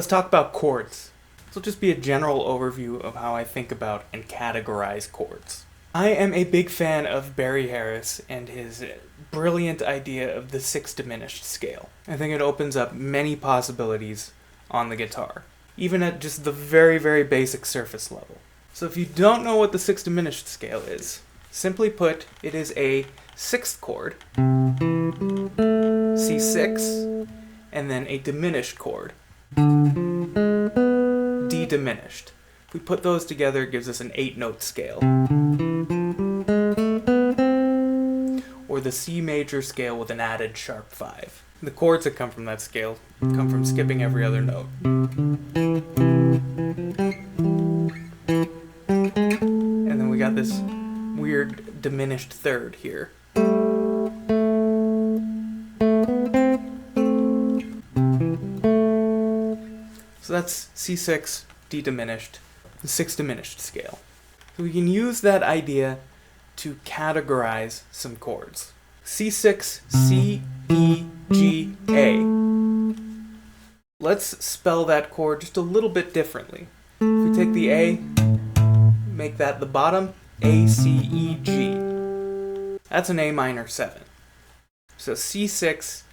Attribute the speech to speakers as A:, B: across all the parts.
A: let's talk about chords. This will just be a general overview of how I think about and categorize chords. I am a big fan of Barry Harris and his brilliant idea of the 6 diminished scale. I think it opens up many possibilities on the guitar, even at just the very, very basic surface level. So if you don't know what the 6 diminished scale is, simply put, it is a 6th chord, C6, and then a diminished chord, D diminished. If we put those together, it gives us an 8-note scale. Or the C major scale with an added sharp 5. The chords that come from that scale come from skipping every other note. And then we got this weird diminished third here. So that's C6, D diminished, the 6 diminished scale. So we can use that idea to categorize some chords. C6, C, E, G, A. Let's spell that chord just a little bit differently. If we take the A, make that the bottom, A, C, E, G. That's an A minor 7. So C6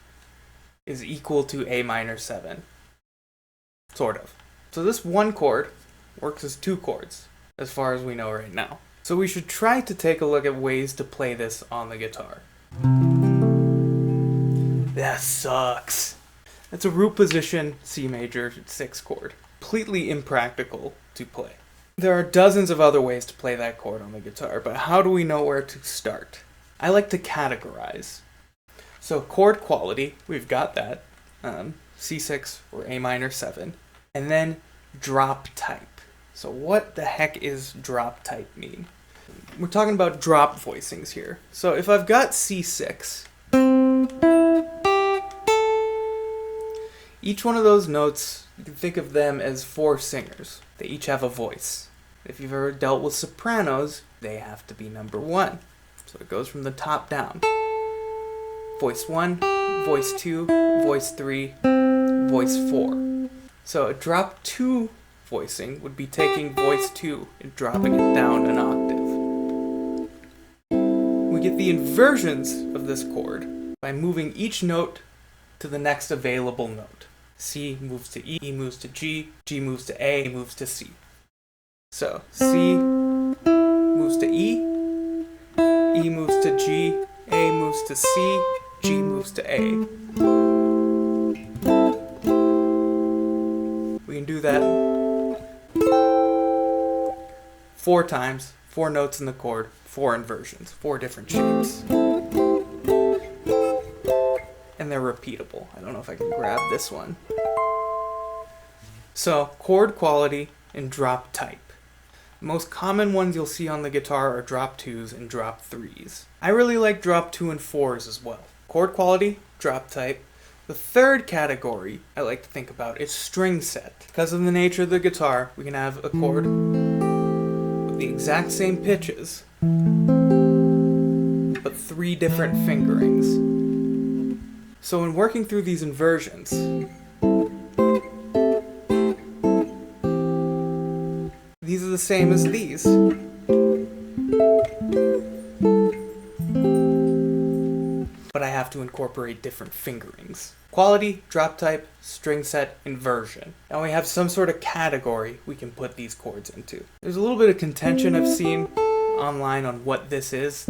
A: is equal to A minor 7. Sort of. So this one chord works as 2 chords, as far as we know right now. So we should try to take a look at ways to play this on the guitar. That sucks. That's a root position C major 6 chord. Completely impractical to play. There are dozens of other ways to play that chord on the guitar, but how do we know where to start? I like to categorize. So chord quality, we've got that. C6 or A minor 7. And then drop type. So what the heck is drop type mean? We're talking about drop voicings here. So if I've got C6, each one of those notes, you can think of them as 4 singers. They each have a voice. If you've ever dealt with sopranos, they have to be number 1. So it goes from the top down. Voice 1, voice 2, voice 3, voice 4. So a drop 2 voicing would be taking voice 2 and dropping it down an octave. We get the inversions of this chord by moving each note to the next available note. C moves to E, E moves to G, G moves to A, moves to C. So C moves to E, E moves to G, A moves to C, G moves to A. We can do that 4 times, 4 notes in the chord, 4 inversions, 4 different shapes. And they're repeatable. I don't know if I can grab this one. So, chord quality and drop type. The most common ones you'll see on the guitar are drop 2s and drop 3s. I really like drop 2 and 4s as well. Chord quality, drop type. The third category I like to think about is string set. Because of the nature of the guitar, we can have a chord with the exact same pitches, but 3 different fingerings. So in working through these inversions, these are the same as these. But I have to incorporate different fingerings. Quality, drop type, string set, inversion. Now we have some sort of category we can put these chords into. There's a little bit of contention I've seen online on what this is,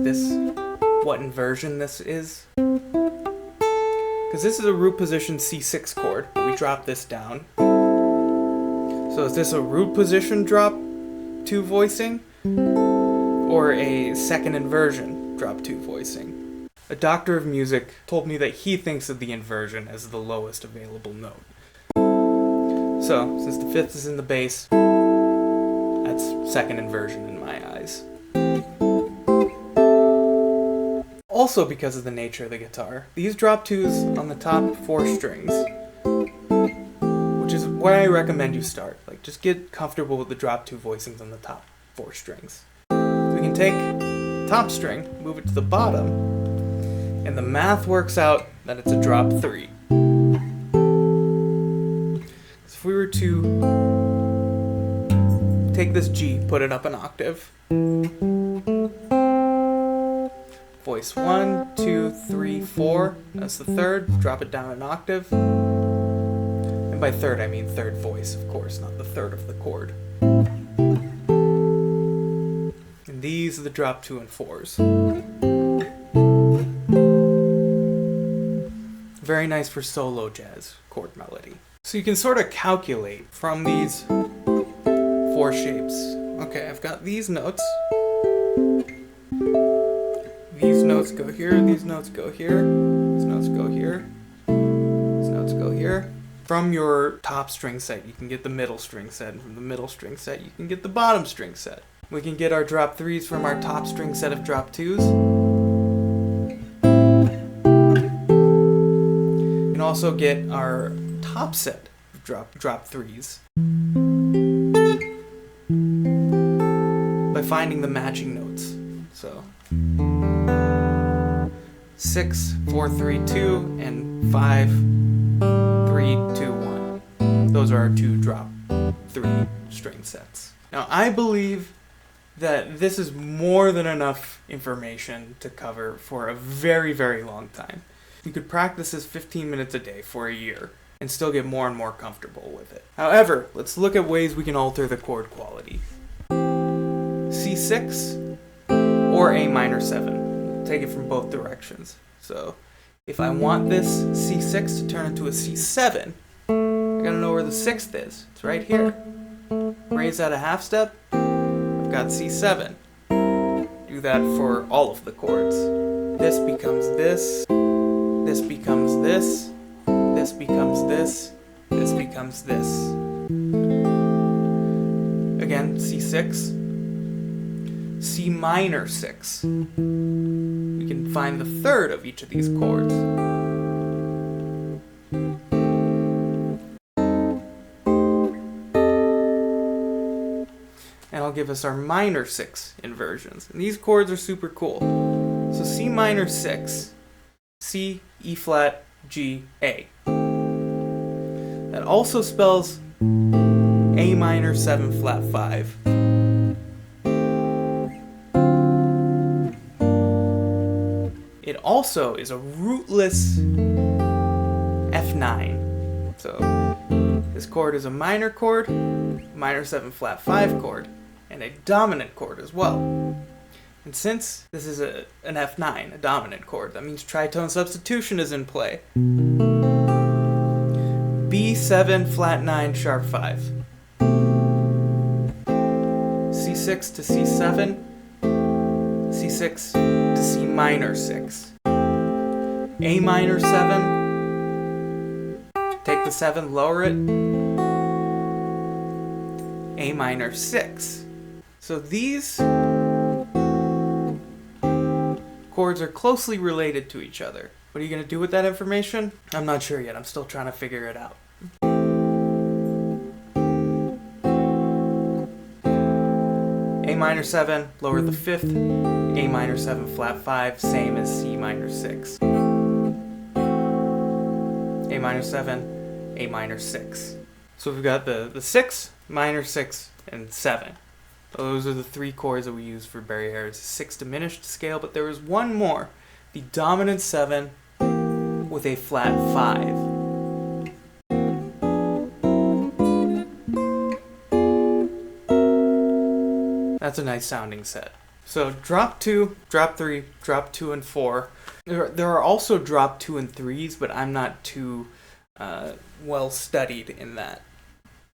A: what inversion this is. Because this is a root position C6 chord, but we drop this down. So is this a root position drop 2 voicing? Or a second inversion drop 2 voicing? A doctor of music told me that he thinks of the inversion as the lowest available note. So, since the 5th is in the bass, that's second inversion in my eyes. Also because of the nature of the guitar, these drop 2s on the top 4 strings, which is where I recommend you start. Like, just get comfortable with the drop 2 voicings on the top 4 strings. So we can take top string, move it to the bottom, and the math works out that it's a drop 3. if we were to take this G, put it up an octave. Voice 1, 2, 3, 4. That's the third. Drop it down an octave. And by third, I mean third voice, of course, not the third of the chord. And these are the drop 2 and 4s. Very nice for solo jazz chord melody. So you can sort of calculate from these 4 shapes. Okay, I've got these notes. These notes go here, these notes go here, these notes go here, these notes go here. From your top string set, you can get the middle string set, and from the middle string set, you can get the bottom string set. We can get our drop 3s from our top string set of drop 2s. You can also get our top set of drop 3s by finding the matching notes. So 6, 4, 3, 2, and 5, 3, 2, 1. Those are our 2 drop 3 string sets. Now, I believe that this is more than enough information to cover for a very, very long time. You could practice this 15 minutes a day for a year and still get more and more comfortable with it. However, let's look at ways we can alter the chord quality. C6 or A minor 7. Take it from both directions. So if I want this C6 to turn into a C7, I gotta know where the 6th is. It's right here. Raise that a half step, I've got C7. Do that for all of the chords. This becomes this, this becomes this, this becomes this, this becomes this. Again, C6. C minor 6. We can find the third of each of these chords. And I'll give us our minor 6 inversions. And these chords are super cool. So C minor 6, C, E flat, G, A. That also spells A minor 7 flat 5. It also is a rootless F9. So this chord is a minor chord, minor 7 flat 5 chord, and a dominant chord as well. And since this is an F9, a dominant chord, that means tritone substitution is in play. B7 flat 9 sharp 5. C6 to C7, C6 to C minor 6. A minor 7, take the 7, lower it, A minor 6. So these chords are closely related to each other. What are you going to do with that information? I'm not sure yet. I'm still trying to figure it out. A minor 7, lower the 5th, A minor 7 flat 5, same as C minor 6. A minor 7, A minor 6. So we've got the 6, minor 6, and 7. Those are the 3 chords that we use for Barry Harris' 6 diminished scale, but there was one more, the dominant 7 with a flat 5. That's a nice sounding set. So drop 2, drop 3, drop 2 and 4. There are also drop 2 and 3s, but I'm not too well studied in that.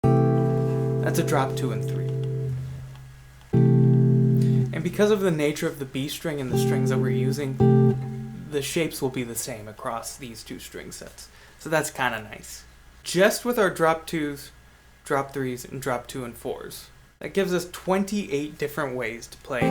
A: That's a drop 2 and 3. And because of the nature of the B string and the strings that we're using, the shapes will be the same across these 2 string sets. So that's kind of nice. Just with our drop 2s, drop 3s, and drop 2 and 4s. That gives us 28 different ways to play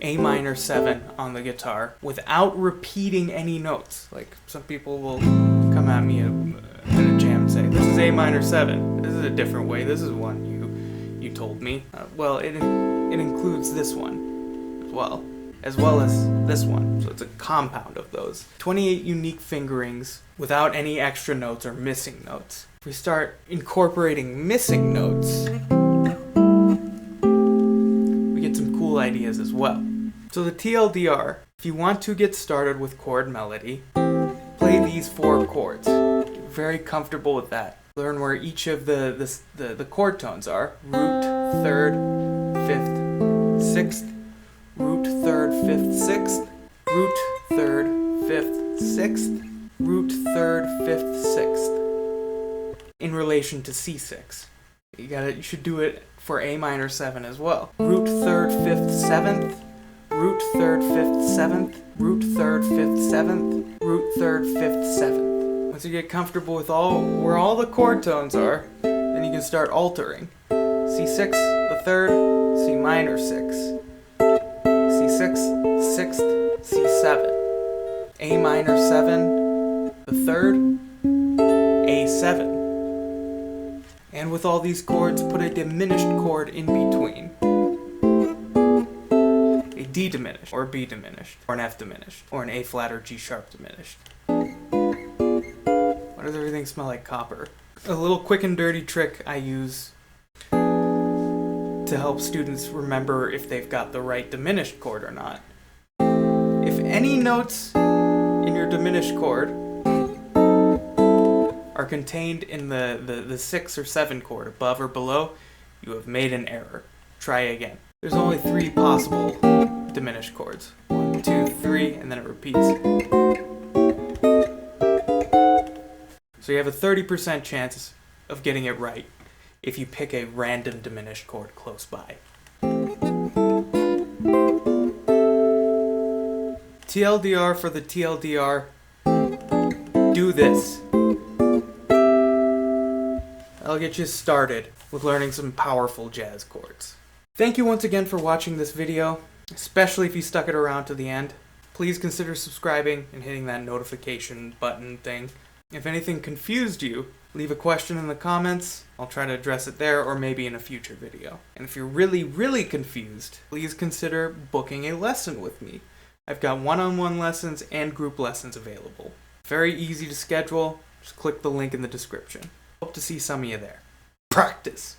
A: A minor 7 on the guitar without repeating any notes. Like some people will come at me in a jam and say, this is A minor 7. This is a different way. This is one you told me. Well, it includes this one as well as this one. So it's a compound of those. 28 unique fingerings without any extra notes or missing notes. If we start incorporating missing notes, we get some cool ideas as well. So the TLDR, if you want to get started with chord melody, play these 4 chords. Get very comfortable with that. Learn where each of the chord tones are. Root, 3rd, 5th, 6th, root, 3rd, 5th, 6th, root, 3rd, 5th, 6th, root, 3rd, 5th, 6th. In relation to C6. You should do it for A minor 7 as well. Root, 3rd, 5th, 7th, root, 3rd, 5th, 7th, root, 3rd, 5th, 7th, root, 3rd, 5th, 7th. Once you get comfortable with where all the chord tones are, then you can start altering. C6, the 3rd, C minor 6, C6, 6th, C7, A minor 7, the 3rd, A7. And with all these chords, put a diminished chord in between. A D diminished, or a B diminished, or an F diminished, or an A flat or G sharp diminished. Why does everything smell like copper? A little quick and dirty trick I use to help students remember if they've got the right diminished chord or not. If any notes in your diminished chord are contained in the 6 or 7 chord above or below, you have made an error. Try again. There's only 3 possible diminished chords. 1, 2, 3, and then it repeats. So you have a 30% chance of getting it right if you pick a random diminished chord close by. TLDR for the TLDR, do this. I'll get you started with learning some powerful jazz chords. Thank you once again for watching this video, especially if you stuck it around to the end. Please consider subscribing and hitting that notification button thing. If anything confused you, leave a question in the comments. I'll try to address it there or maybe in a future video. And if you're really confused, please consider booking a lesson with me. I've got one-on-one lessons and group lessons available. Very easy to schedule. Just click the link in the description. Hope to see some of you there. Practice!